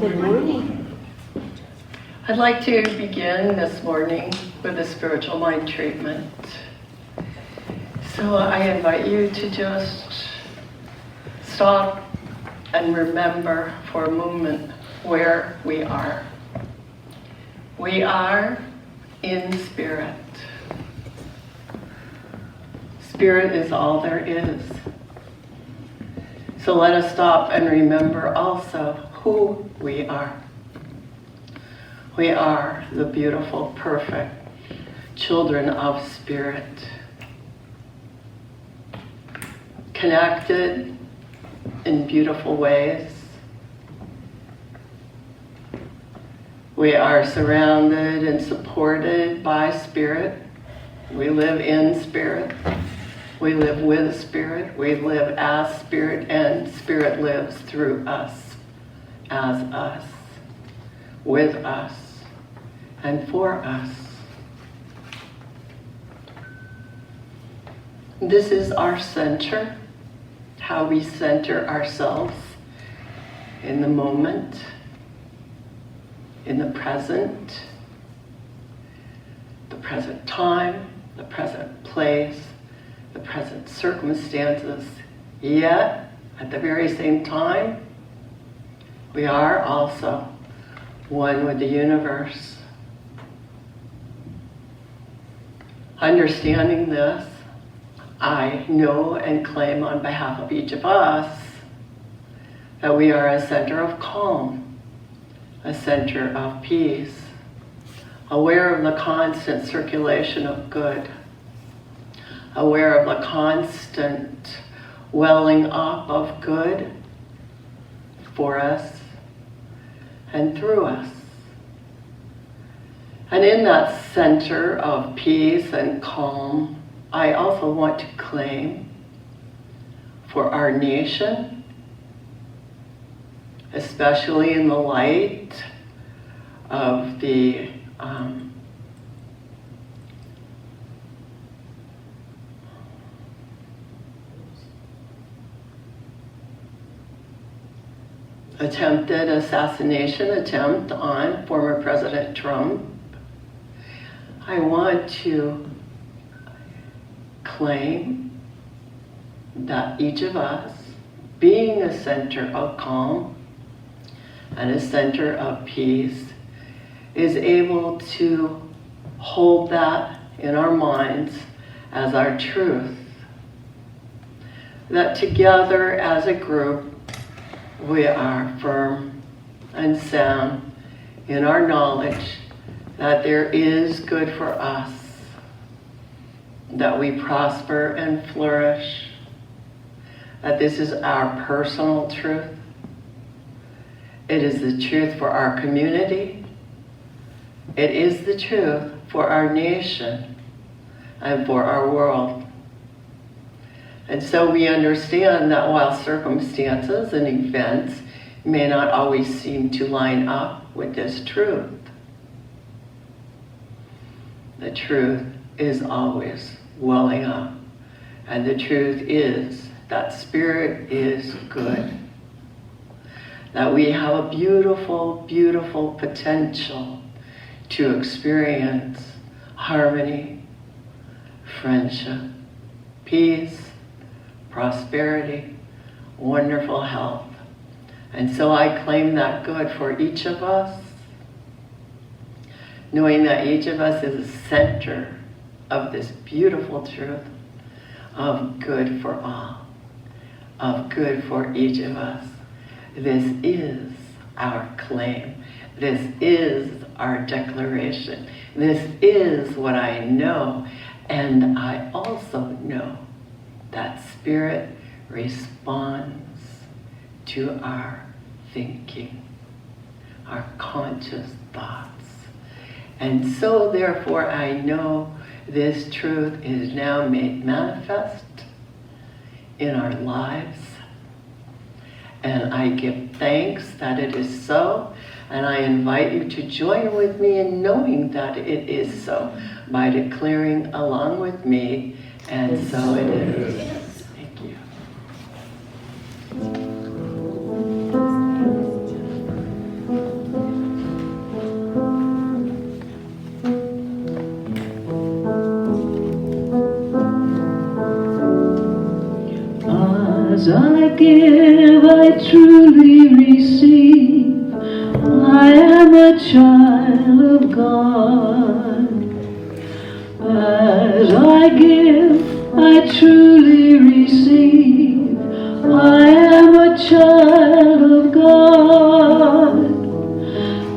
Good morning. I'd like to begin this morning with a spiritual mind treatment. So I invite you to just stop and remember for a moment where we are. We are in spirit. Spirit is all there is. So let us stop and remember also who we are. We are the beautiful, perfect children of spirit. Connected in beautiful ways. We are surrounded and supported by spirit. We live in spirit. We live with spirit. We live as spirit, and spirit lives through us, as us, with us, and for us. This is our center, how we center ourselves in the moment, in the present time, the present place, the present circumstances, yet at the very same time, we are also one with the universe. Understanding this, I know and claim on behalf of each of us that we are a center of calm, a center of peace, aware of the constant circulation of good, aware of the constant welling up of good for us and through us. And in that center of peace and calm, I also want to claim for our nation, especially in the light of the attempted assassination attempt on former President Trump. I want to claim that each of us, being a center of calm and a center of peace, is able to hold that in our minds as our truth. That together as a group, we are firm and sound in our knowledge that there is good for us, that we prosper and flourish, that this is our personal truth. It is the truth for our community. It is the truth for our nation and for our world. And so we understand that while circumstances and events may not always seem to line up with this truth, the truth is always welling up. And the truth is that spirit is good. That we have a beautiful, beautiful potential to experience harmony, friendship, peace, prosperity, wonderful health. And so I claim that good for each of us, knowing that each of us is the center of this beautiful truth of good for all, of good for each of us. This is our claim. This is our declaration. This is what I know. And I also know that spirit responds to our thinking, our conscious thoughts. And so therefore I know this truth is now made manifest in our lives. And I give thanks that it is so. And I invite you to join with me in knowing that it is so by declaring along with me, and so it is. Thank you. give, I truly receive. I am a child of God. As I give, I truly receive. I am a child of God.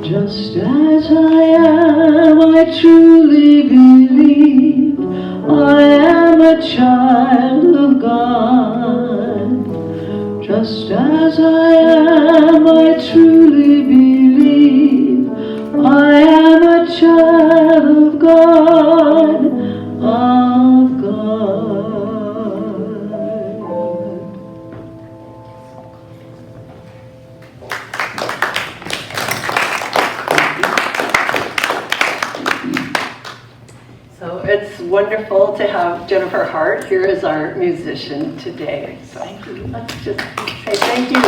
Just as I am, I truly believe. I am a child of God. Just as I am, I truly believe. I am a child of God, of God. So it's wonderful to have Jennifer Hart here as our musician today. So let's just say thank you.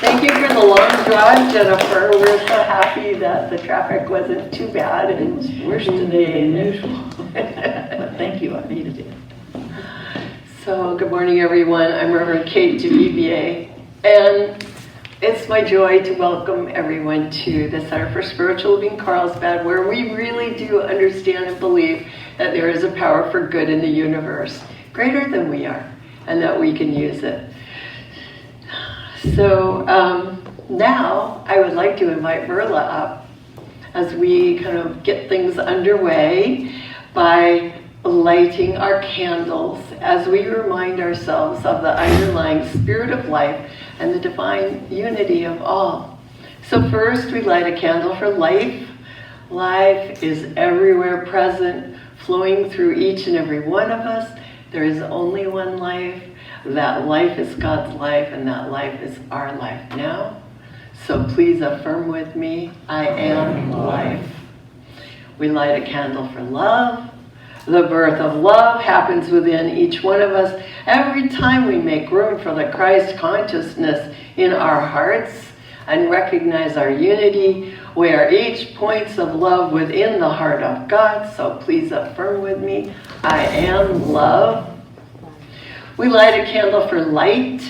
Thank you for the long drive, Jennifer. We're so happy that the traffic wasn't too bad. It was worse today than usual. But thank you, I needed it. So good morning, everyone. I'm Reverend Kate DeVivier, and it's my joy to welcome everyone to the Center for Spiritual Living Carlsbad, where we really do understand and believe that there is a power for good in the universe, greater than we are, and that we can use it. So now I would like to invite Verla up as we kind of get things underway by lighting our candles as we remind ourselves of the underlying spirit of life and the divine unity of all. So first we light a candle for life. Life is everywhere present, flowing through each and every one of us. There is only one life. That life is God's life, and that life is our life now. So please affirm with me, I am life. We light a candle for love. The birth of love happens within each one of us every time we make room for the Christ consciousness in our hearts and recognize our unity. We are each points of love within the heart of God. So please affirm with me, I am love. We light a candle for light.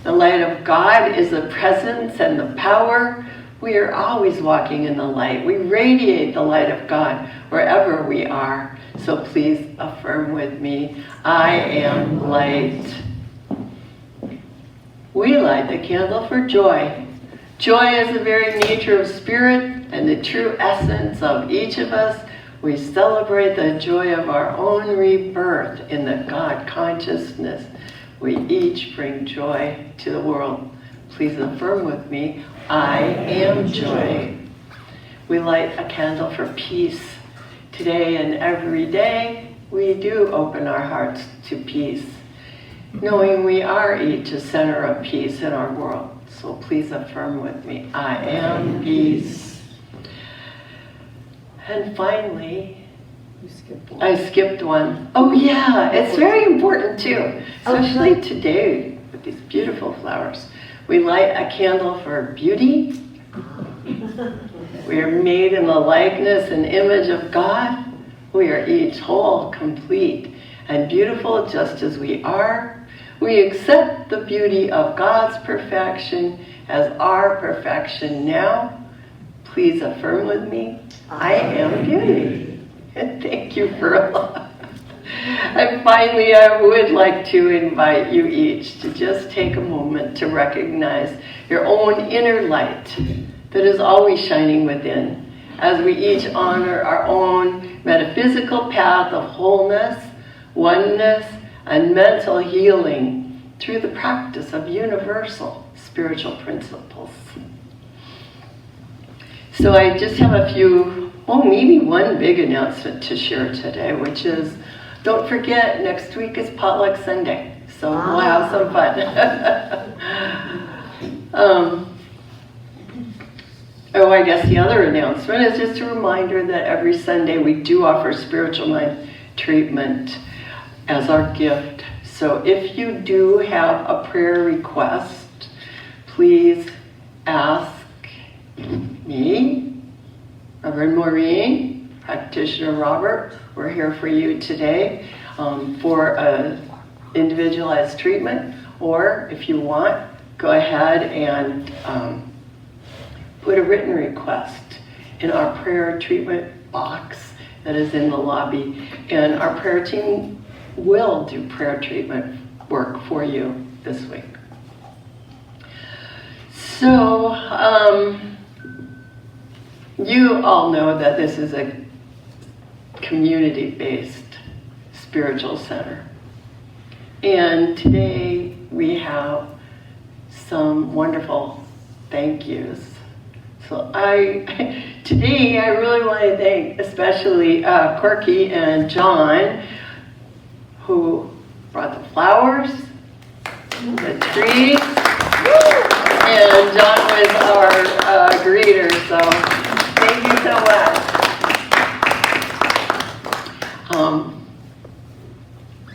The light of God is the presence and the power. We are always walking in the light. We radiate the light of God wherever we are. So please affirm with me, I am light. We light the candle for joy. Joy is the very nature of spirit and the true essence of each of us. We celebrate the joy of our own rebirth in the God consciousness. We each bring joy to the world. Please affirm with me, I am joy. We light a candle for peace. Today and every day, we do open our hearts to peace, knowing we are each a center of peace in our world. So please affirm with me, I am peace. And finally, I skipped one. Oh yeah, it's very important too, especially today with these beautiful flowers. We light a candle for beauty. We are made in the likeness and image of God. We are each whole, complete, and beautiful just as we are. We accept the beauty of God's perfection as our perfection now. Please affirm with me, I am beauty. And thank you for a lot. And finally, I would like to invite you each to just take a moment to recognize your own inner light that is always shining within, as we each honor our own metaphysical path of wholeness, oneness, and mental healing through the practice of universal spiritual principles. So I just have a few, maybe one big announcement to share today, which is, don't forget, next week is Potluck Sunday, so we'll have some fun. I guess the other announcement is just a reminder that every Sunday we do offer spiritual mind treatment as our gift. So if you do have a prayer request, please ask me, Reverend Maurene, Practitioner Robert. We're here for you today for a individualized treatment, Or if you want, go ahead and put a written request in our prayer treatment box that is in the lobby. And our prayer team will do prayer treatment work for you this week. So, you all know that this is a community-based spiritual center. And today we have some wonderful thank yous. So today I really want to thank especially Corky and John, who brought the flowers, the trees, and John was our greeter, so thank you so much.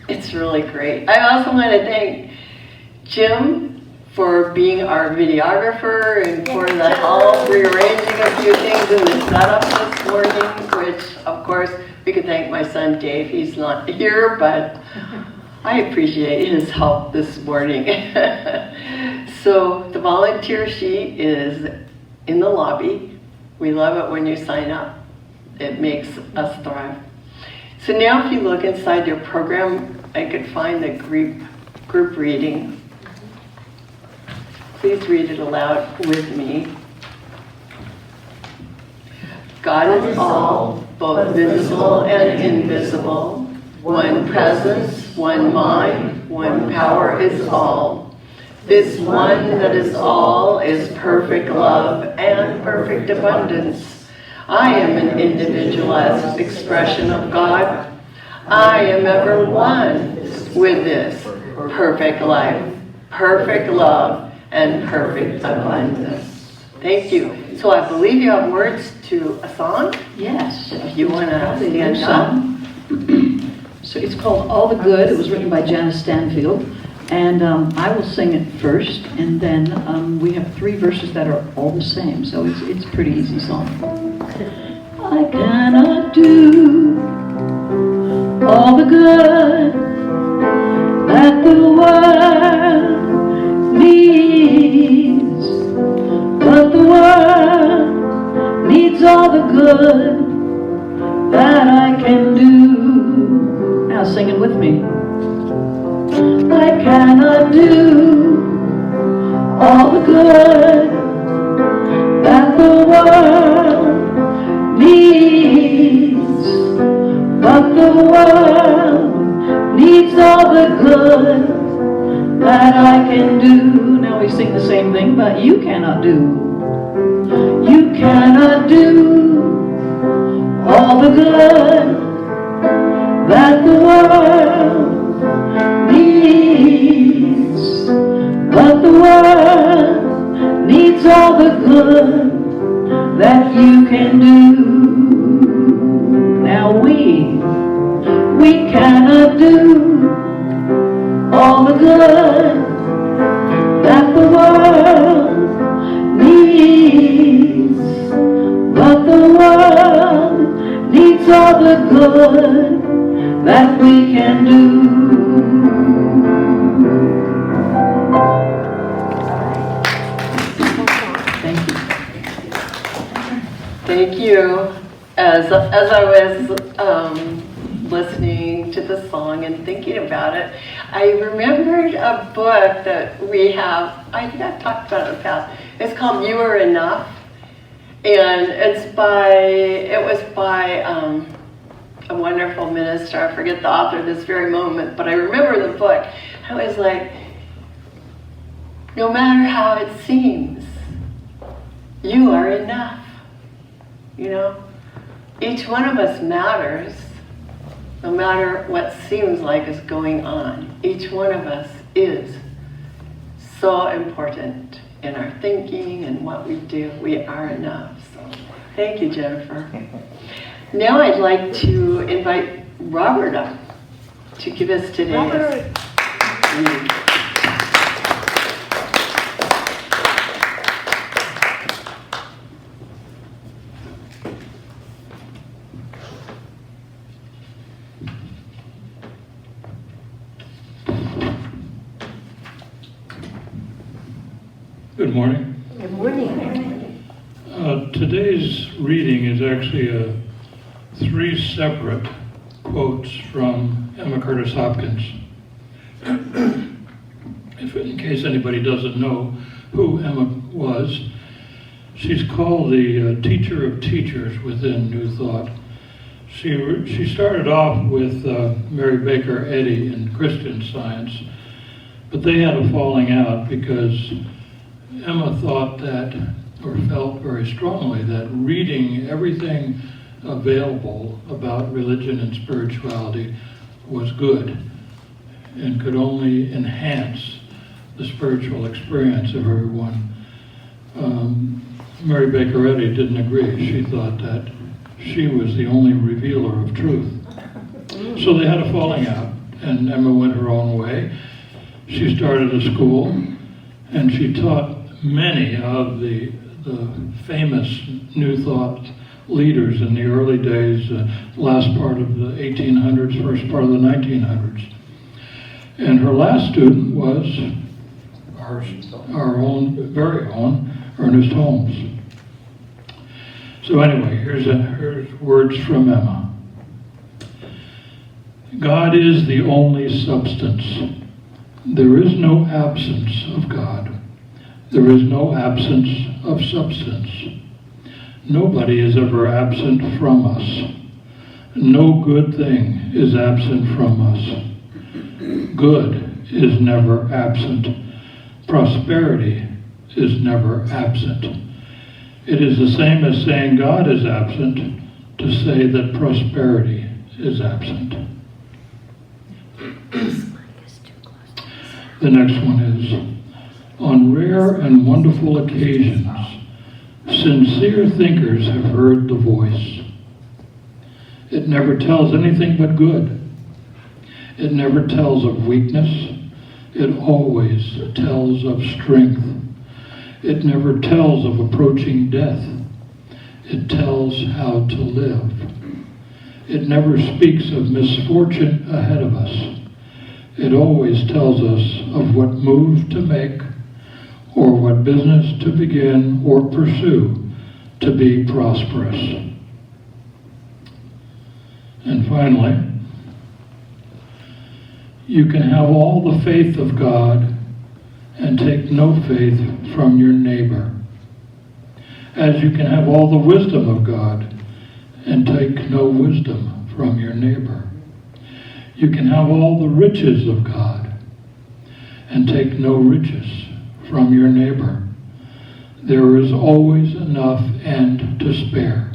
It's really great. I also want to thank Jim for being our videographer and for the help rearranging a few things in the setup this morning, which of course we could thank my son Dave. He's not here, but I appreciate his help this morning. So the volunteer sheet is in the lobby. We love it when you sign up. It makes us thrive. So now if you look inside your program, I could find the group reading. Please read it aloud with me. God is all, both visible and invisible. One presence, one mind, one power is all. This one that is all is perfect love and perfect abundance. I am an individualized expression of God. I am ever one with this perfect life, perfect love, and perfect abundance. Thank you. So I believe you have words to a song? Yes. If you want to Probably stand do up. So it's called All the Good. It was written by Janice Stanfield. And I will sing it first, and then we have 3 verses that are all the same, so it's a pretty easy song. I cannot do all the good that the world needs, but the world needs all the good that I can do. Now sing it with me. I cannot do all the good that the world needs, but the world needs all the good that I can do. Now we sing the same thing, but you cannot do. You cannot do all the good that the world needs, but the world needs all the good that you can do. Now we cannot do all the good that the world needs, but the world needs all the good that we can do. Thank you. As I was listening to the song and thinking about it, I remembered a book that we have. I think I've talked about it in the past. It's called You Are Enough, and it was by a wonderful minister. I forget the author this very moment, but I remember the book. I was like, no matter how it seems, you are enough. You know, each one of us matters, no matter what seems like is going on. Each one of us is so important in our thinking and what we do. We are enough. So thank you, Jennifer. Now I'd like to invite Robert up to give us today's reading. Good morning. Good morning. Today's reading is actually three separate quotes from Emma Curtis Hopkins. In case anybody doesn't know who Emma was, she's called the teacher of teachers within New Thought. She started off with Mary Baker Eddy in Christian Science, but they had a falling out because Emma thought that, or felt very strongly, that reading everything available about religion and spirituality was good and could only enhance the spiritual experience of everyone. Mary Baker Eddy didn't agree. She thought that she was the only revealer of truth. So they had a falling out, and Emma went her own way. She started a school, and she taught many of the famous New Thought leaders in the early days, last part of the 1800s, first part of the 1900s. And her last student was our own, very own, Ernest Holmes. So anyway, here's words from Emma. God is the only substance. There is no absence of God. There is no absence of substance. Nobody is ever absent from us. No good thing is absent from us. Good is never absent. Prosperity is never absent. It is the same as saying God is absent to say that prosperity is absent. The next one is, on rare and wonderful occasions, sincere thinkers have heard the voice. It never tells anything but good. It never tells of weakness. It always tells of strength. It never tells of approaching death. It tells how to live. It never speaks of misfortune ahead of us. It always tells us of what move to make, or what business to begin or pursue to be prosperous. And finally, you can have all the faith of God and take no faith from your neighbor, as you can have all the wisdom of God and take no wisdom from your neighbor. You can have all the riches of God and take no riches from your neighbor. There is always enough and to spare.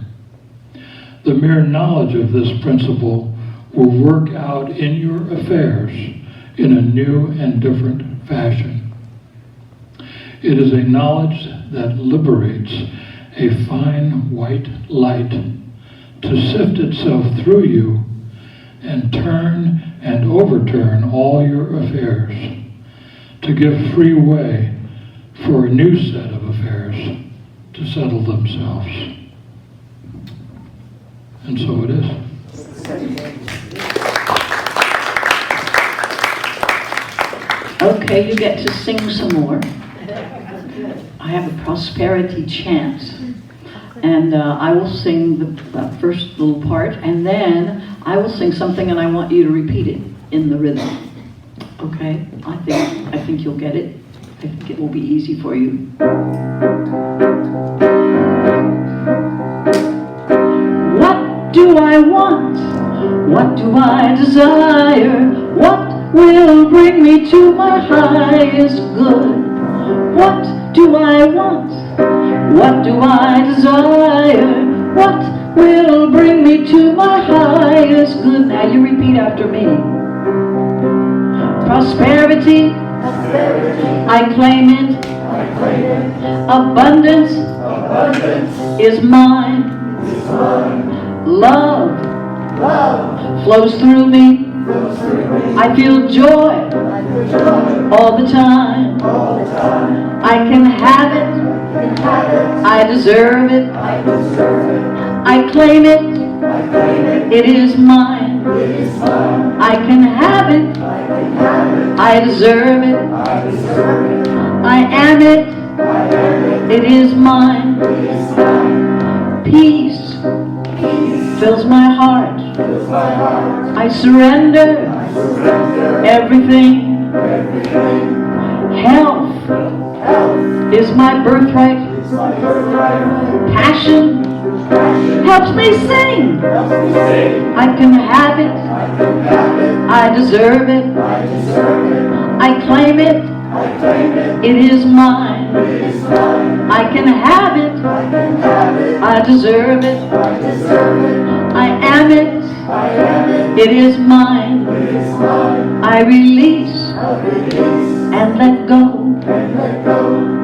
The mere knowledge of this principle will work out in your affairs in a new and different fashion. It is a knowledge that liberates a fine white light to sift itself through you and turn and overturn all your affairs, to give free way for a new set of affairs to settle themselves. And so it is. Okay, you get to sing some more. I have a prosperity chant. And I will sing the first little part, and then I will sing something and I want you to repeat it in the rhythm. Okay? I think you'll get it. I think it will be easy for you. What do I want? What do I desire? What will bring me to my highest good? What do I want? What do I desire? What will bring me to my highest good? Now you repeat after me. Prosperity, I claim it. Abundance, is mine. Love, flows through me. I feel joy all the time. I can have it. I deserve it. I claim it. It is mine. I can have it. I deserve it. I am it. It is mine. Peace fills my heart. I surrender everything. Health is my birthright. Passion helps me sing. I can have it. I deserve it. I claim it. It is mine. I can have it. I deserve it. I am it. It is mine. I release and let go.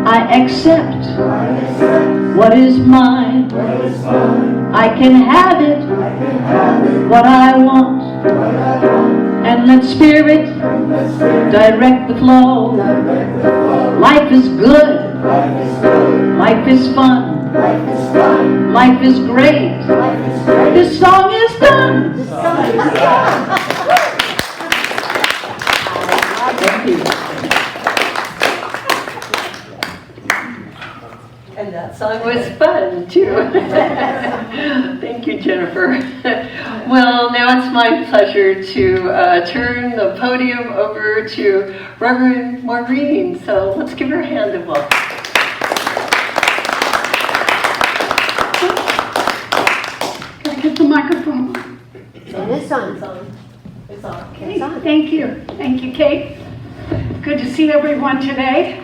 I accept what is mine. I can have it, what I want. And let Spirit direct the flow. Life is good. Life is fun. Life is great. This song is done. Thank you. And that song was fun, too. Thank you, Jennifer. Well, now it's my pleasure to turn the podium over to Reverend Maurene. So let's give her a hand of welcome. Can I get the microphone? And this song. It's on. Okay. Thank you. Thank you, Kate. Good to see everyone today.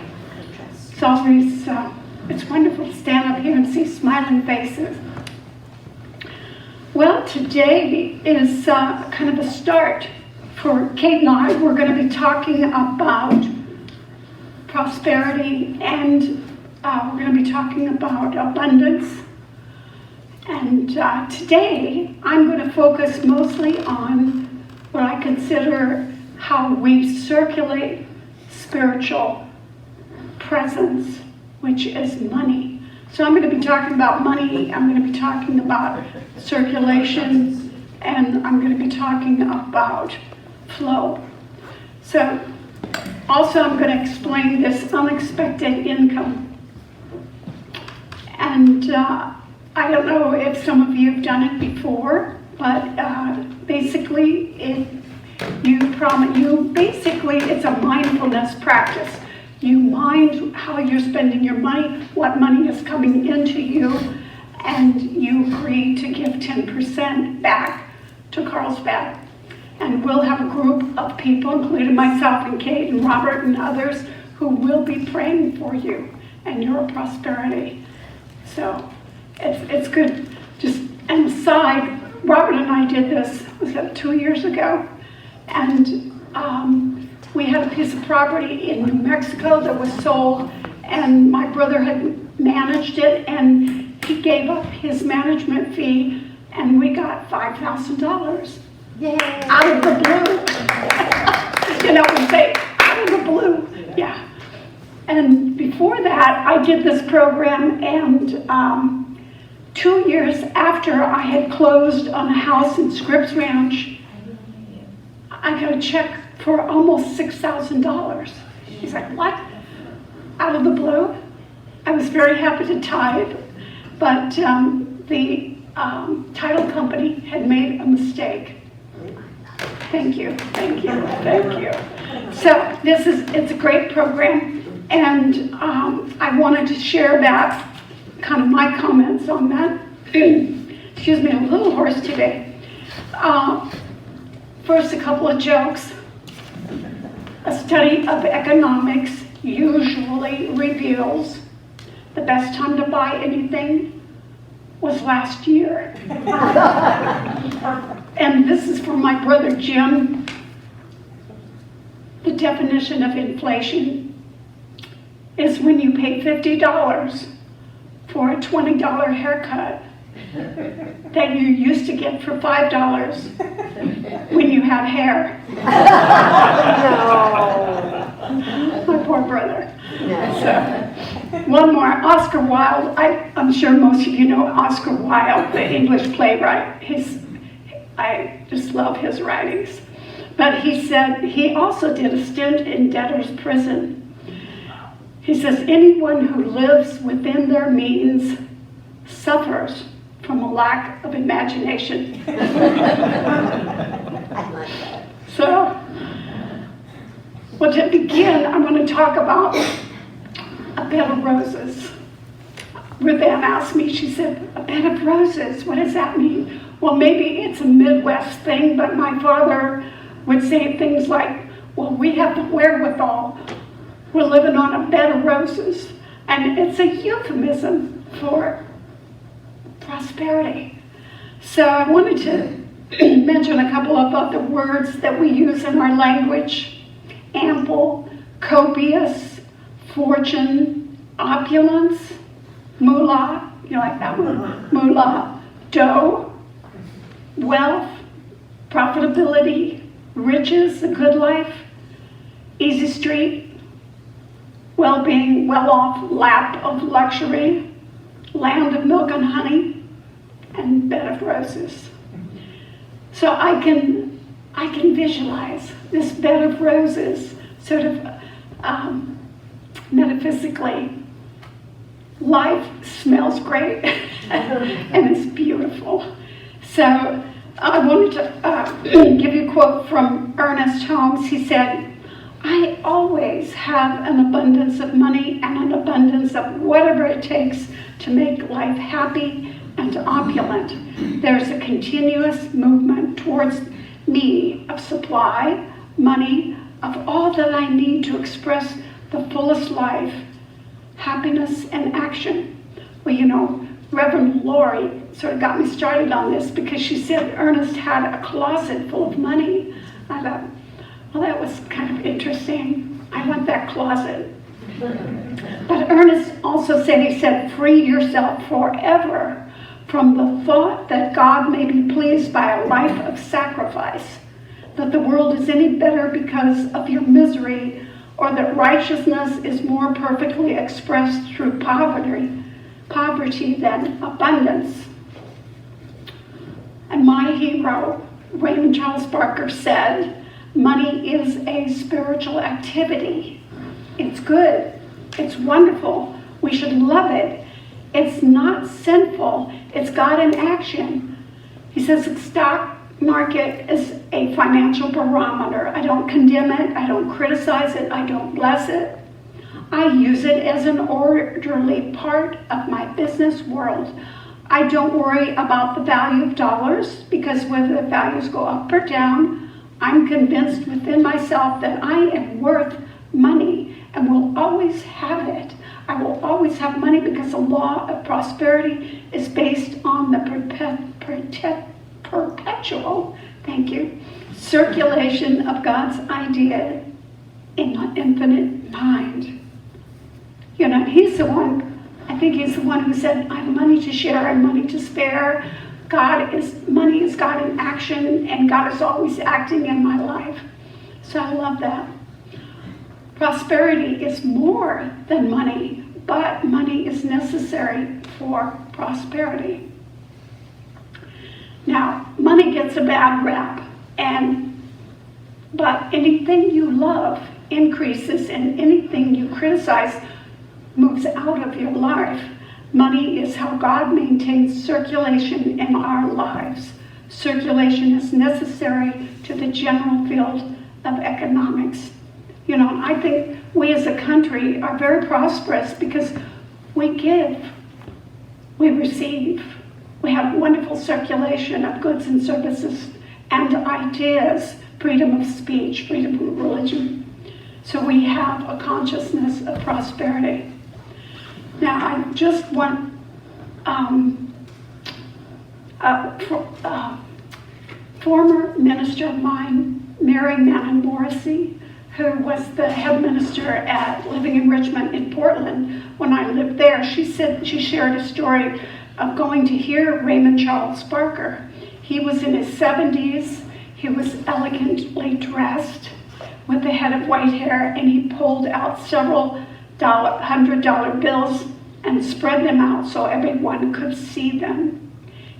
It's always, it's wonderful to stand up here and see smiling faces. Well, today is kind of a start for Kate and I. We're going to be talking about prosperity, and we're going to be talking about abundance. And today, I'm going to focus mostly on what I consider how we circulate spiritual presence, which is money. So I'm going to be talking about money, I'm going to be talking about circulation, and I'm going to be talking about flow. So also I'm going to explain this unexpected income. And I don't know if some of you have done it before, but basically it's a mindfulness practice. You mind how you're spending your money, what money is coming into you, and you agree to give 10% back to Carlsbad. And we'll have a group of people, including myself and Kate and Robert and others, who will be praying for you and your prosperity. So it's good. Just an aside, Robert and I did this, was that 2 years ago? And we had a piece of property in New Mexico that was sold, and my brother had managed it, and he gave up his management fee, and we got $5,000 out of the blue. You know, we say out of the blue, yeah. And before that, I did this program, and 2 years after I had closed on a house in Scripps Ranch, I got a check for almost $6,000. He's like, what? Out of the blue? I was very happy to tithe, but the title company had made a mistake. Thank you, thank you, thank you. So it's a great program, and I wanted to share that, kind of my comments on that. Excuse me, I'm a little hoarse today. First, a couple of jokes. A study of economics usually reveals the best time to buy anything was last year. And this is from my brother Jim. The definition of inflation is when you pay $50 for a $20 haircut that you used to get for $5 when you have hair. No. My poor brother. No. So, one more, Oscar Wilde. I'm sure most of you know Oscar Wilde, the English playwright. I just love his writings. But he said he also did a stint in debtor's prison. He says, anyone who lives within their means suffers from a lack of imagination. I like that. So, well, to begin, I want to talk about a bed of roses. Ruth Ann asked me, she said, a bed of roses, what does that mean? Well, maybe it's a Midwest thing, but my father would say things like, well, we have the wherewithal. We're living on a bed of roses. And it's a euphemism for prosperity. So I wanted to mention a couple of other words that we use in our language. Ample, copious, fortune, opulence, moolah, you like that one? Moolah, dough, wealth, profitability, riches, a good life, easy street, well-being, well-off, lap of luxury, land of milk and honey, and bed of roses. So I can visualize this bed of roses, sort of metaphysically. Life smells great and it's beautiful. So I wanted to give you a quote from Ernest Holmes. He said, I always have an abundance of money and an abundance of whatever it takes to make life happy and opulent. There's a continuous movement towards me of supply, money, of all that I need to express the fullest life, happiness, and action. Well, you know, Reverend Lori sort of got me started on this because she said Ernest had a closet full of money. I thought, well, that was kind of interesting. I want that closet. But Ernest also said, he said, free yourself forever from the thought that God may be pleased by a life of sacrifice, that the world is any better because of your misery, or that righteousness is more perfectly expressed through poverty than abundance. And my hero, Raymond Charles Barker, said, money is a spiritual activity. It's good. It's wonderful. We should love it. It's not sinful. It's God in action. He says the stock market is a financial barometer. I don't condemn it. I don't criticize it. I don't bless it. I use it as an orderly part of my business world. I don't worry about the value of dollars because whether the values go up or down, I'm convinced within myself that I am worth money and will always have it. I will always have money because the law of prosperity is based on the perpetual, circulation of God's idea in the infinite mind. You know, he's the one, I think he's the one who said, I have money to share and money to spare. Money is God in action, and God is always acting in my life. So I love that. Prosperity is more than money, but money is necessary for prosperity. Now, money gets a bad rap, but anything you love increases, and anything you criticize moves out of your life. Money is how God maintains circulation in our lives. Circulation is necessary to the general field of economics. You know, I think we as a country are very prosperous because we give, we receive. We have wonderful circulation of goods and services and ideas, freedom of speech, freedom of religion. So we have a consciousness of prosperity. Now, I just want former minister of mine, Maurene Bishop, who was the head minister at Living in Richmond in Portland when I lived there. She said she shared a story of going to hear Raymond Charles Barker. He was in his 70s. He was elegantly dressed with a head of white hair, and he pulled out several $100 bills and spread them out so everyone could see them.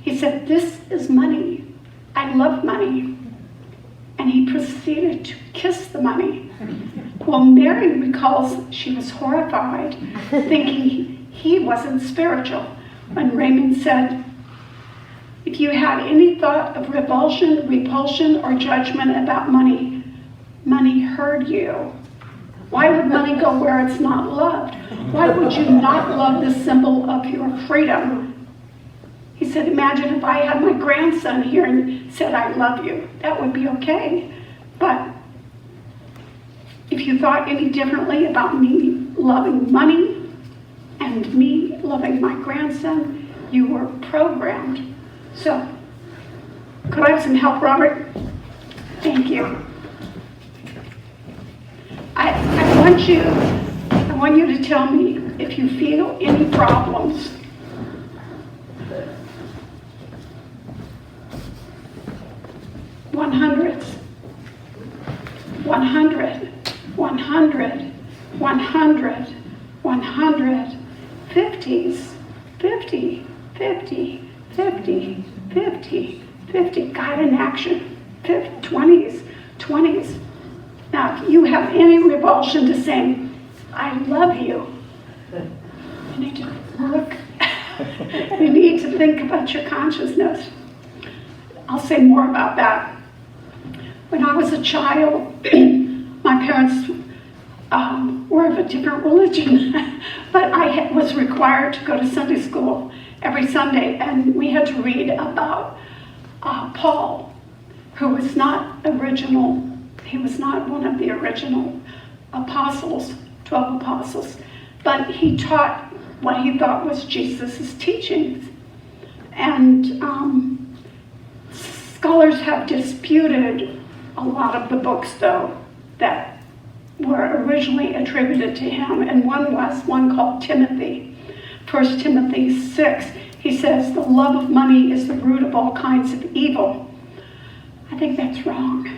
He said, "This is money. I love money. and he proceeded to kiss the money. Well, Mary recalls she was horrified, thinking he wasn't spiritual, when Raymond said, if you had any thought of revulsion, repulsion, or judgment about money, money heard you. Why would money go where it's not loved? Why would you not love the symbol of your freedom? He said, imagine if I had my grandson here and said, I love you. That would be okay. But if you thought any differently about me loving money and me loving my grandson, you were programmed. So, could I have some help, Robert? Thank you. I want you to tell me if you feel any problems. $100s, 100, 100, 100, 100, 50s, 50, 50, 50, 50, 50. God in action. 20s, 20s. Now, if you have any revulsion to saying, I love you, you need to look. You need to think about your consciousness. I'll say more about that. When I was a child, my parents were of a different religion, but I was required to go to Sunday school every Sunday, and we had to read about Paul, who was not original. He was not one of the original apostles, 12 apostles, but he taught what he thought was Jesus' teachings. And scholars have disputed a lot of the books, though, that were originally attributed to him, and one called Timothy. 1 Timothy 6, he says, the love of money is the root of all kinds of evil. I think that's wrong.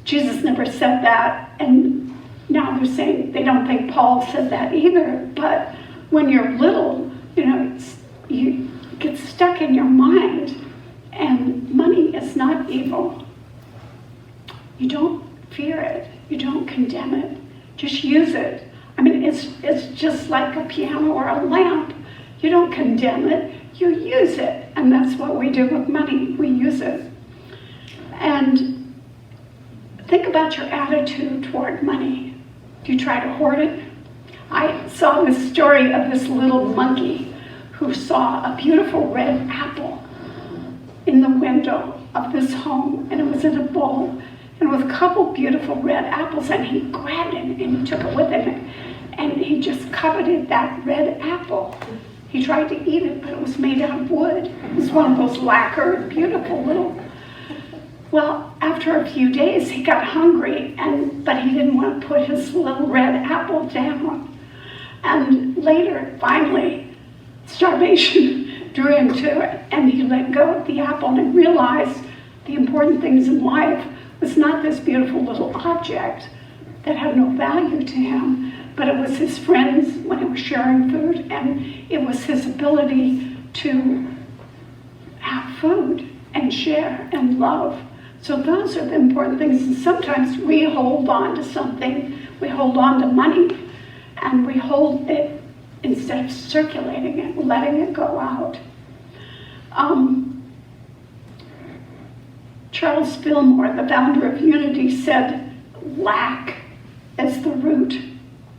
Jesus never said that, and now they're saying they don't think Paul said that either, but when you're little, you get stuck in your mind, and money is not evil. You don't fear it. You don't condemn it. Just use it. I mean, it's just like a piano or a lamp. You don't condemn it. You use it. And that's what we do with money. We use it. And think about your attitude toward money. Do you try to hoard it? I saw this story of this little monkey who saw a beautiful red apple in the window of this home, and it was in a bowl, and with a couple beautiful red apples, and he grabbed it and he took it with him, and he just coveted that red apple. He tried to eat it, but it was made out of wood. It was one of those lacquered, beautiful little. Well, after a few days, he got hungry, but he didn't want to put his little red apple down. And later, finally, starvation drew him to it, and he let go of the apple and realized the important things in life was not this beautiful little object that had no value to him, but it was his friends when he was sharing food, and it was his ability to have food and share and love. So those are the important things, and sometimes we hold on to something, we hold on to money, and we hold it instead of circulating it, letting it go out. Charles Fillmore, the founder of Unity, said, lack is the root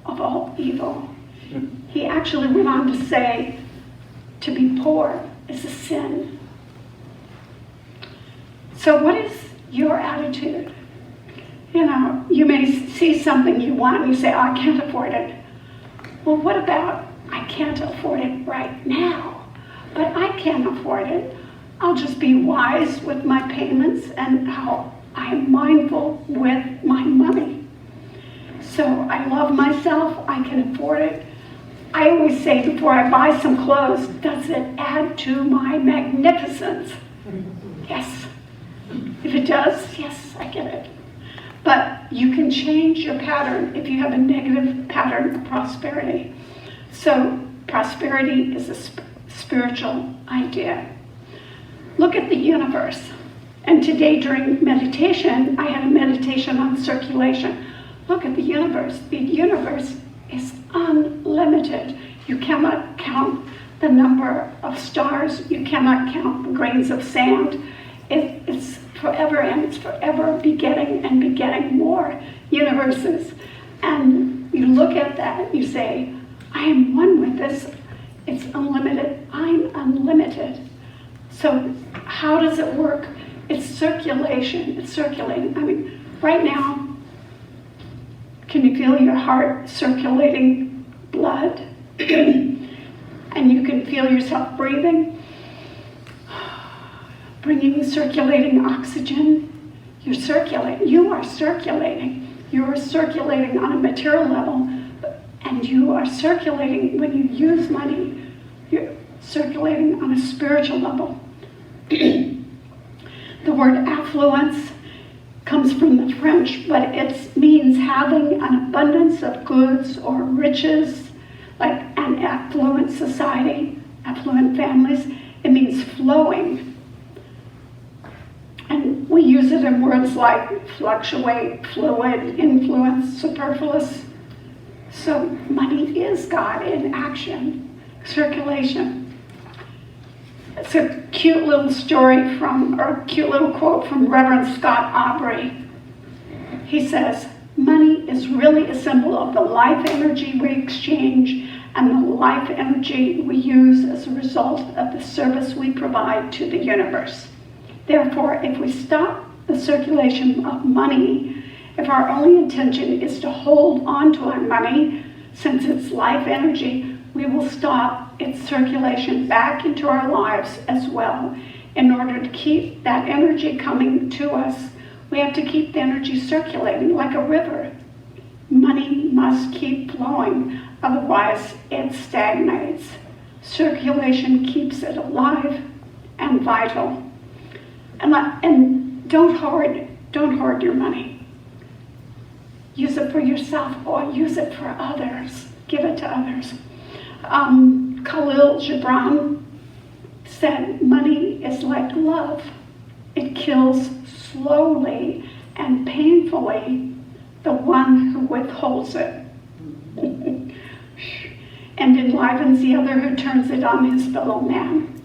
of all evil. He actually went on to say, to be poor is a sin. So what is your attitude? You may see something you want and you say, oh, I can't afford it. Well, what about, I can't afford it right now, but I can afford it. I'll just be wise with my payments and how I'm mindful with my money. So I love myself, I can afford it. I always say before I buy some clothes, does it add to my magnificence? Yes. If it does, yes, I get it. But you can change your pattern if you have a negative pattern of prosperity. So prosperity is a spiritual idea. Look at the universe And today during meditation, I had a meditation on circulation. Look at the universe. The universe is unlimited. You cannot count the number of stars. You cannot count the grains of sand. It's forever, and it's forever begetting and begetting more universes. And you look at that and you say, I am one with this. It's unlimited. I'm unlimited. So how does it work? It's circulation. It's circulating. I mean, right now, can you feel your heart circulating blood? And you can feel yourself breathing, bringing circulating oxygen. You're circulating. You are circulating. You are circulating on a material level, and you are circulating when you use money. You're circulating on a spiritual level. The word affluence comes from the French, but it means having an abundance of goods or riches, like an affluent society, affluent families. It means flowing. And we use it in words like fluctuate, fluid, influence, superfluous. So money is God in action, circulation. It's a cute little story or a cute little quote from Reverend Scott Aubrey. He says, money is really a symbol of the life energy we exchange and the life energy we use as a result of the service we provide to the universe. Therefore, if we stop the circulation of money, if our only intention is to hold on to our money, since it's life energy, we will stop its circulation back into our lives as well. In order to keep that energy coming to us, we have to keep the energy circulating like a river. Money must keep flowing, otherwise it stagnates. Circulation keeps it alive and vital. And don't hoard your money. Use it for yourself or use it for others. Give it to others. Khalil Gibran said, money is like love. It kills slowly and painfully the one who withholds it, and enlivens the other who turns it on his fellow man.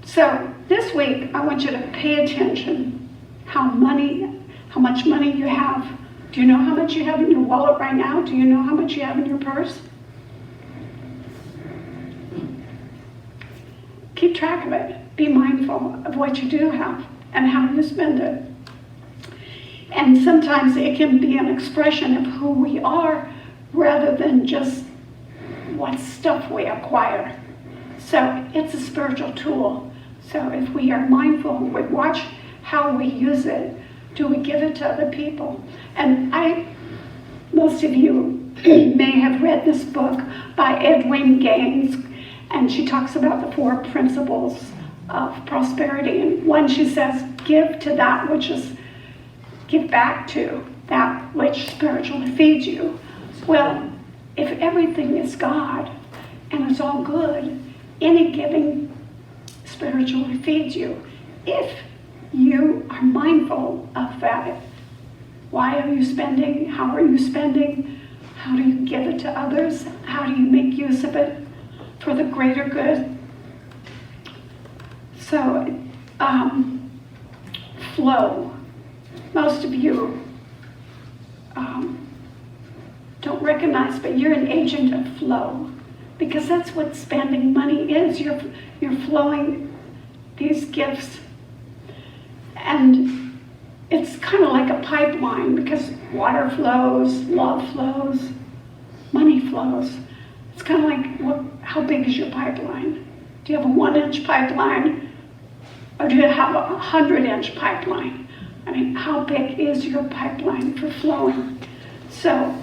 So this week, I want you to pay attention how much money you have. Do you know how much you have in your wallet right now? Do you know how much you have in your purse? Keep track of it. Be mindful of what you do have and how you spend it. And sometimes it can be an expression of who we are rather than just what stuff we acquire. So it's a spiritual tool. So if we are mindful, we watch how we use it. Do we give it to other people? And most of you may have read this book by Edwin Gaines, and she talks about the 4 principles of prosperity. And one, she says, give back to that which spiritually feeds you. Well, if everything is God and it's all good, any giving spiritually feeds you. If you are mindful of that, why are you spending? How are you spending? How do you give it to others? How do you make use of it for the greater good? So, flow. Most of you don't recognize, but you're an agent of flow, because that's what spending money is. You're flowing these gifts, and it's kind of like a pipeline, because water flows, love flows, money flows. It's kind of like, how big is your pipeline? Do you have a 1-inch pipeline, or do you have a 100-inch pipeline? I mean, how big is your pipeline for flowing? So,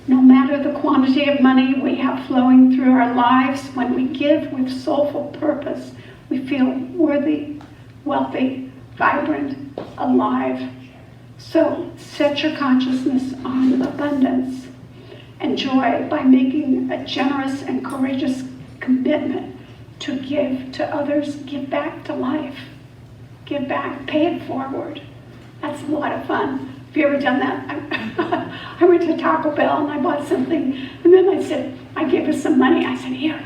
no matter the quantity of money we have flowing through our lives, when we give with soulful purpose, we feel worthy, wealthy, vibrant, alive. So, set your consciousness on abundance and joy by making a generous and courageous commitment to give to others, give back to life. Give back, pay it forward. That's a lot of fun. Have you ever done that? I went to Taco Bell and I bought something, and then I gave her some money. I said, here,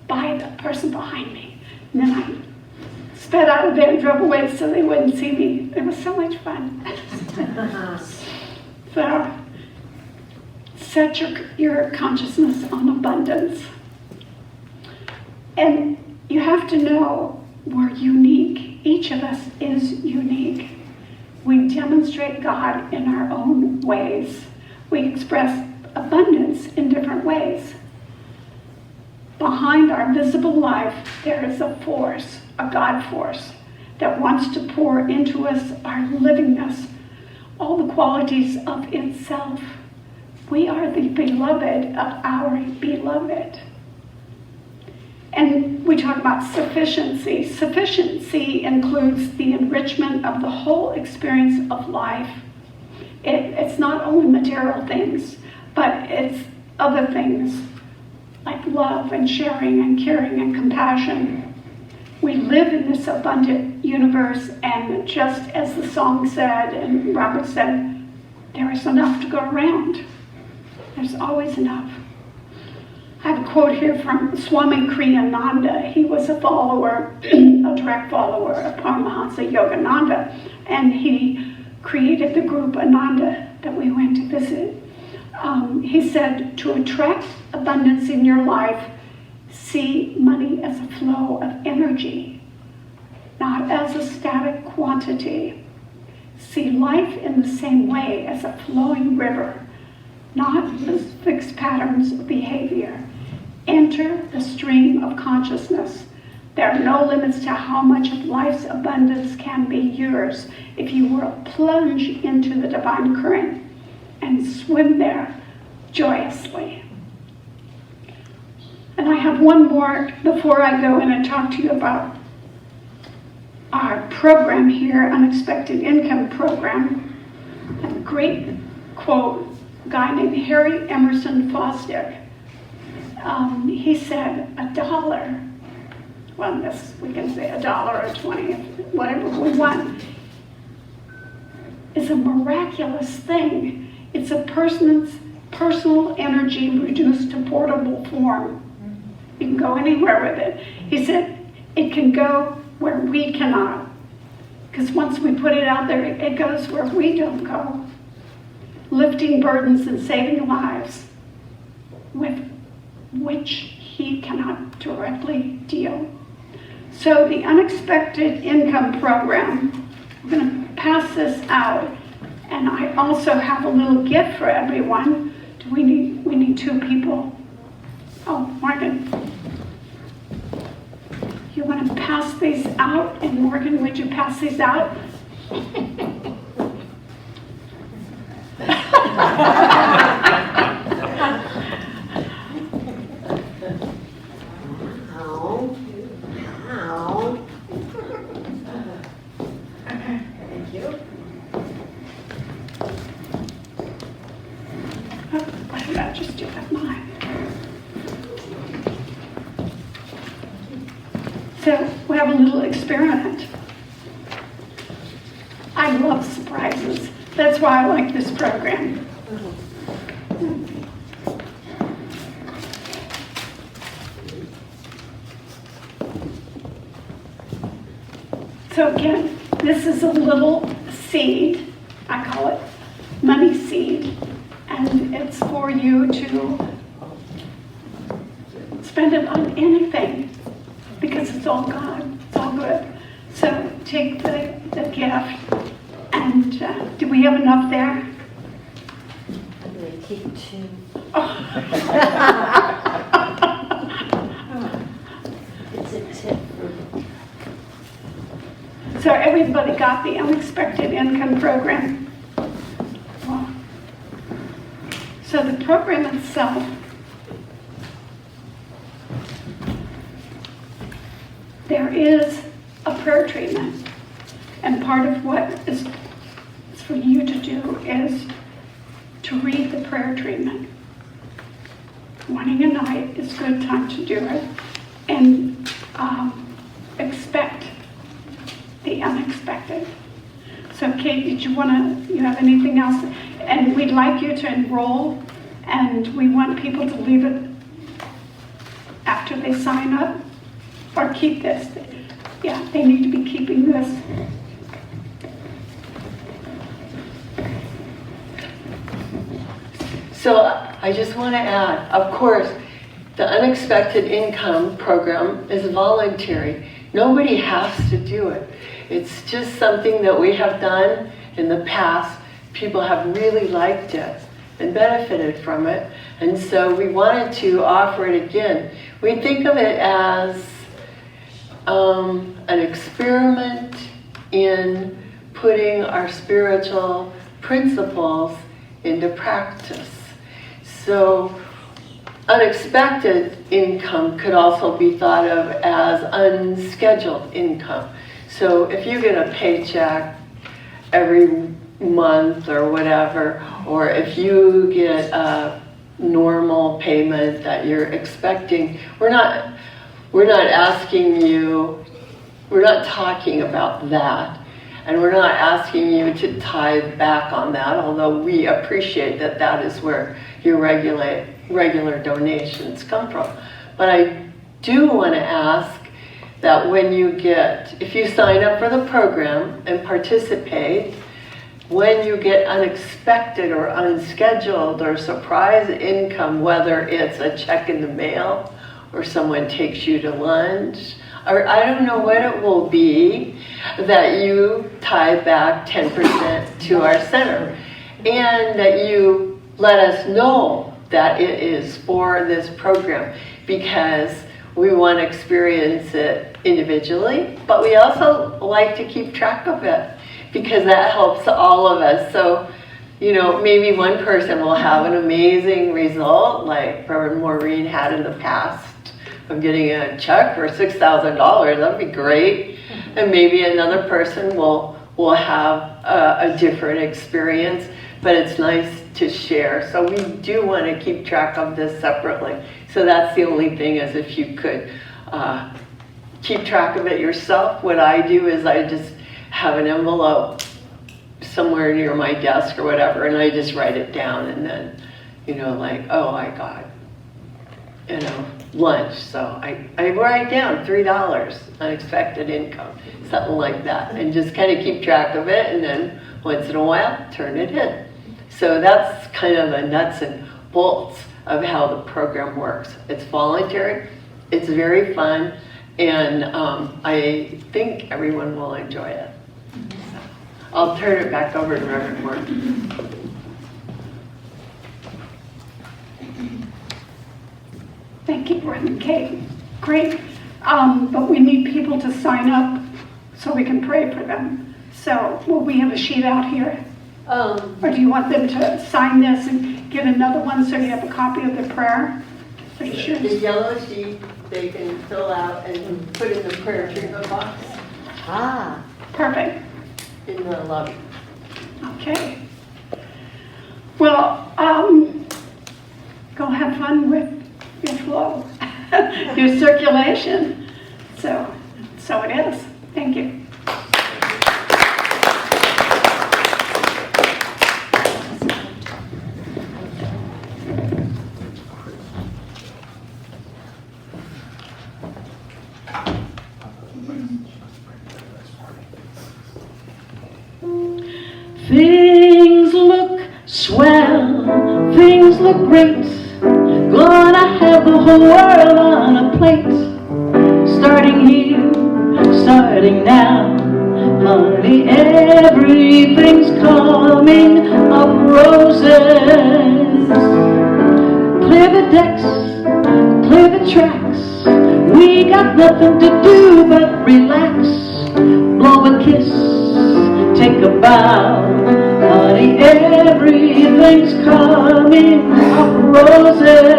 buy the person behind me. And then I sped out of there and drove away so they wouldn't see me. It was so much fun. So, set your consciousness on abundance. And you have to know we're unique. Each of us is unique. We demonstrate God in our own ways. We express abundance in different ways. Behind our visible life, there is a force, a God force, that wants to pour into us our livingness, all the qualities of itself. We are the beloved of our beloved. And we talk about sufficiency. Sufficiency includes the enrichment of the whole experience of life. It's not only material things, but it's other things like love and sharing and caring and compassion. We live in this abundant universe, and just as the song said and Robert said, there is enough to go around. There's always enough. I have a quote here from Swami Kriyananda. He was a follower, a direct follower of Paramahansa Yogananda, and he created the group Ananda that we went to visit. He said, to attract abundance in your life, see money as a flow of energy, not as a static quantity. See life in the same way as a flowing river, not as fixed patterns of behavior. Enter the stream of consciousness. There are no limits to how much of life's abundance can be yours if you will plunge into the divine current and swim there joyously. And I have one more before I go in and talk to you about our program here, Unexpected Income Program. A great quote, a guy named Harry Emerson Fosdick. He said, $1, well, this we can say $1 or 20, whatever we want, is a miraculous thing. It's a person's personal energy reduced to portable form. You can go anywhere with it. He said, it can go where we cannot. Because once we put it out there, it goes where we don't go. Lifting burdens and saving lives with which he cannot directly deal. So the Unexpected Income Program, I'm going to pass this out. And I also have a little gift for everyone. We need 2 people. Oh, Morgan. You want to pass these out? And Morgan, would you pass these out? Thank you. What did I just do with mine? So we have a little experiment. I love surprises. That's why I like this program. So again, this is a little seed. I call it money seed. And it's for you to spend it on anything because it's all God. It's all good. So take the gift. And do we have enough there? I'm going to keep 2. It's a tip for... So everybody got the Unexpected Income Program. Wow. So the program itself there is a prayer treatment. And part of what is for you to do is to read the prayer treatment. Morning and night is a good time to do it. and expect the unexpected. So Kate, did you have anything else? And we'd like you to enroll, and we want people to leave it after they sign up, or keep this. Yeah, they need to be keeping this. So I just want to add, of course, the unexpected income program is voluntary. Nobody has to do it. It's just something that we have done in the past. People have really liked it and benefited from it. And so we wanted to offer it again. We think of it as an experiment in putting our spiritual principles into practice. So unexpected income could also be thought of as unscheduled income. So if you get a paycheck every month or whatever, or if you get a normal payment that you're expecting, we're not asking you, we're not talking about that. And we're not asking you to tithe back on that, although we appreciate that that is where your regular donations come from. But I do want to ask that when if you sign up for the program and participate, when you get unexpected or unscheduled or surprise income, whether it's a check in the mail or someone takes you to lunch, or I don't know what it will be, that you tithe back 10% to our center, and that you let us know that it is for this program, because we want to experience it individually, but we also like to keep track of it, because that helps all of us. So, maybe one person will have an amazing result, like Reverend Maurene had in the past, of getting a check for $6,000. That'd be great. And maybe another person will have a different experience, but it's nice to share. So we do want to keep track of this separately. So that's the only thing, is if you could keep track of it yourself. What I do is I just have an envelope somewhere near my desk or whatever, and I just write it down, and then, oh, I got, lunch. So I write down $3, unexpected income, something like that, and just kind of keep track of it, and then once in a while, turn it in. So that's kind of the nuts and bolts of how the program works. It's voluntary, it's very fun, and I think everyone will enjoy it. So I'll turn it back over to Reverend Morton. Thank you, Reverend Kate. Great. But we need people to sign up so we can pray for them. So will we have a sheet out here? Or do you want them to sign this and get another one so you have a copy of the prayer? The yellow sheet they can fill out and put in the prayer treatment box. Ah. Perfect. In the lobby. Okay. Well, go have fun with your flow, your circulation. So it is. Thank you. Things look swell, things look great. Gonna have the whole world on a plate. Starting here, starting now. Honey, everything's coming up roses. Clear the decks, clear the tracks. We got nothing to do but relax. Blow a kiss, take a bow. Honey, everything's coming up roses.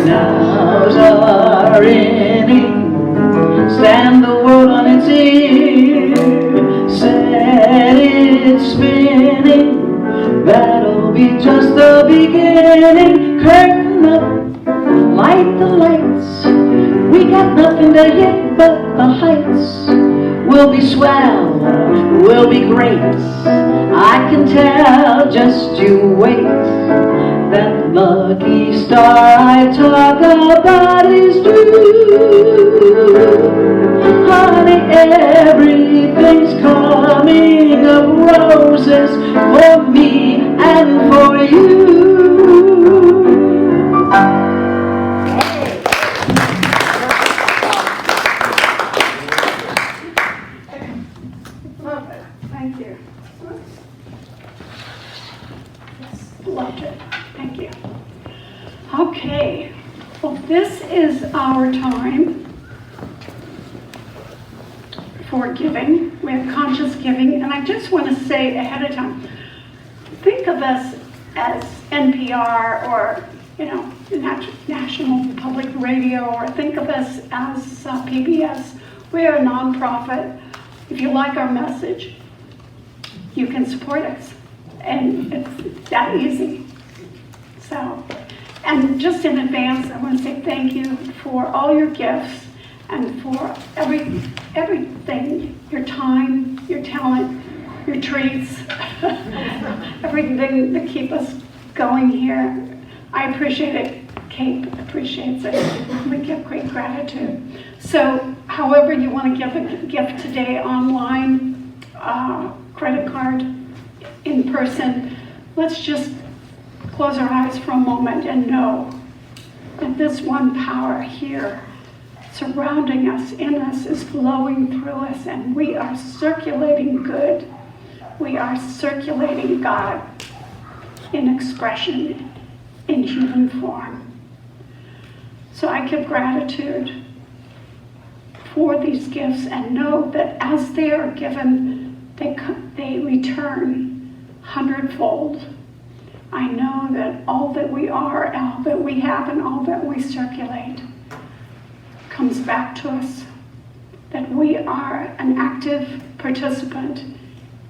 Now's our inning. Stand the world on its ear. Set it spinning. That'll be just the beginning. Curtain up, light like the lights. We got nothing to hit but the heights. We'll be swell, we'll be great. I can tell, just you wait. That lucky star I talk about is due. Honey, everything's coming up roses for me and for you. Love it. Thank you. Loved it. Thank you. Okay. Well, this is our time for giving. We have conscious giving. And I just want to say ahead of time, think of us as NPR or, National Public Radio, or think of us as PBS. We are a nonprofit. If you like our message, you can support us. And it's that easy. So, and just in advance, I want to say thank you for all your gifts and for everything, your time, your talent, your treats, everything that keep us going here. I appreciate it. Kate appreciates it. We give great gratitude. So, however you want to give a gift today, online, credit card, in person, let's just close our eyes for a moment and know that this one power here surrounding us, in us, is flowing through us, and we are circulating good. We are circulating God in expression, in human form. So I give gratitude for these gifts and know that as they are given, they return hundredfold. I know that all that we are, all that we have, and all that we circulate comes back to us, that we are an active participant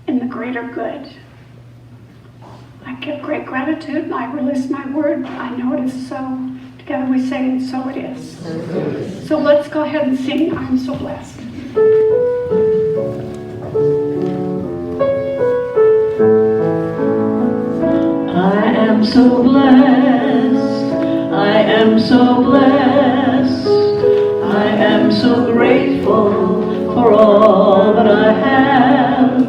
in the greater good. I give great gratitude, and I release my word. I know it is so. Together we say, and so it is. So let's go ahead and sing, I'm so blessed. I am so blessed, I am so blessed, I am so grateful for all that I have.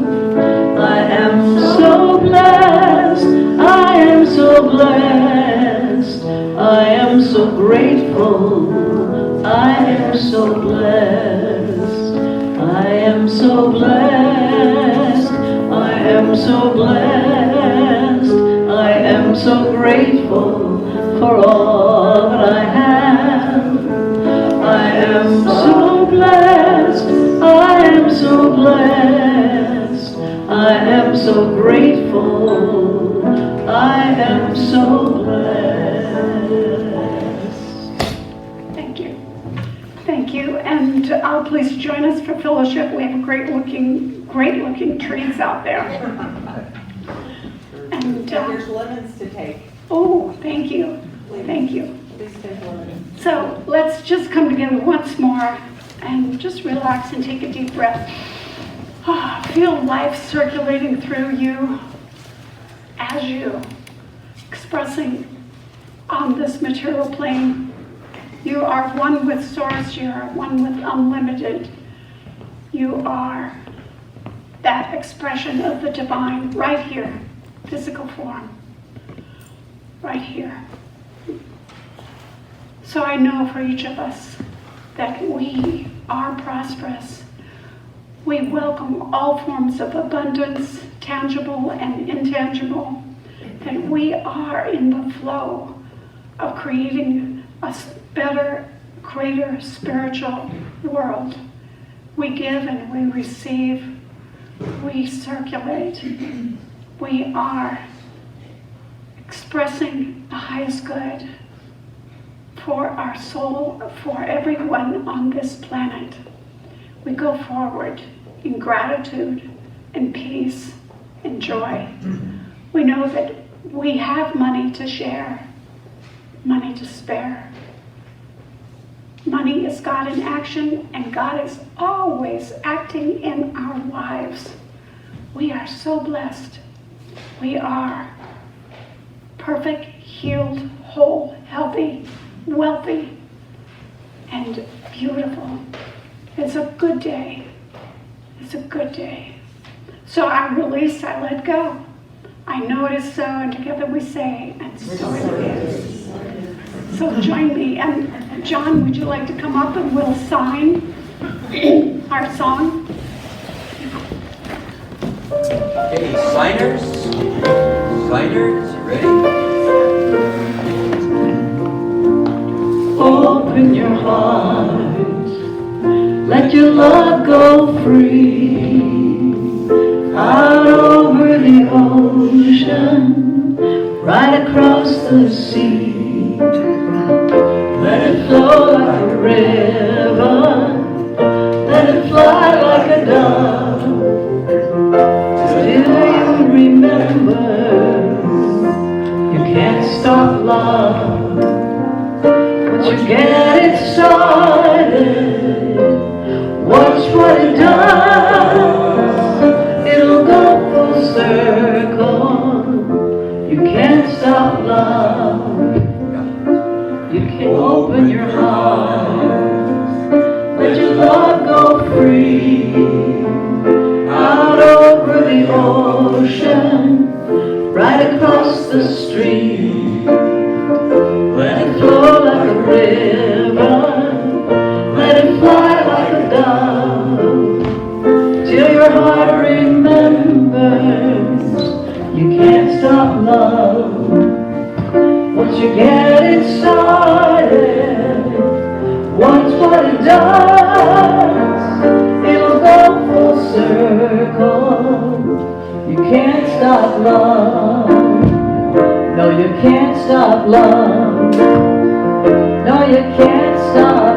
I am so blessed, I am so blessed, I am so grateful, I am so blessed, I am so blessed, I am so blessed, I am so grateful for all that I have. I am so blessed, I am so blessed, I am so grateful, I am so blessed. Thank you. Thank you. And please join us for fellowship. We have great looking trees out there. And there's lemons to take. oh, thank you. Thank you. Please take lemons. So let's just come together once more and just relax and take a deep breath. Feel life circulating through you as you expressing on this material plane. You are one with Source. You are one with Unlimited. You are that expression of the divine right here, physical form, right here. So I know for each of us that we are prosperous. We welcome all forms of abundance, tangible and intangible, that we are in the flow of creating a better, greater spiritual world. We give and we receive, we circulate, we are expressing the highest good for our soul, for everyone on this planet. We go forward in gratitude, in peace, in joy. We know that we have money to share, money to spare. money is God in action, and God is always acting in our lives. We are so blessed. We are perfect, healed, whole, healthy, wealthy, and beautiful. It's a good day. It's a good day. So I release, I let go. I know it is so, and together we say, and so it is. So join me. And John, would you like to come up and we'll sign our song? Okay, signers, ready? Open your heart, let your love go free, out over the ocean, right across the sea. Let it flow like a river, let it fly like a dove, till you remember you can't stop love. Once you get it started, watch what it does. It'll go full circle. You can't stop love. You can open your heart, let your love go free, out over the ocean, right across the street. Let it flow like a river, let it fly like a dove, till your heart remembers you can't stop love. Once you get it started, watch what it does. It'll go full circle. You can't stop love. No, you can't stop love. No, you can't stop